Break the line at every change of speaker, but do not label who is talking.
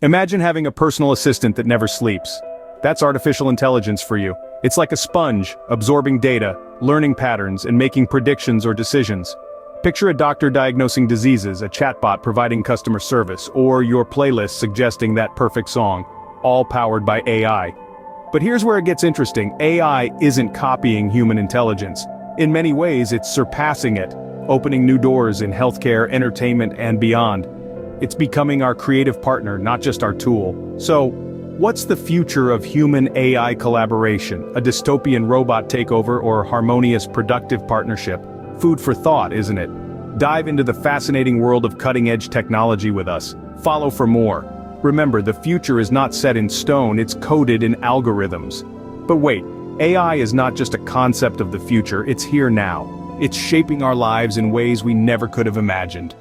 Imagine having a personal assistant that never sleeps. That's artificial intelligence for you. It's like a sponge, absorbing data, learning patterns, and making predictions or decisions. Picture a doctor diagnosing diseases, a chatbot providing customer service, or your playlist suggesting that perfect song, all powered by AI. But here's where it gets interesting. AI isn't copying human intelligence. In many ways, it's surpassing it, opening new doors in healthcare, entertainment, and beyond. It's becoming our creative partner, not just our tool. So, what's the future of human-AI collaboration? A dystopian robot takeover or harmonious, productive partnership? Food for thought, isn't it? Dive into the fascinating world of cutting-edge technology with us. Follow for more. Remember, the future is not set in stone, it's coded in algorithms. But wait, AI is not just a concept of the future, it's here now. It's shaping our lives in ways we never could have imagined.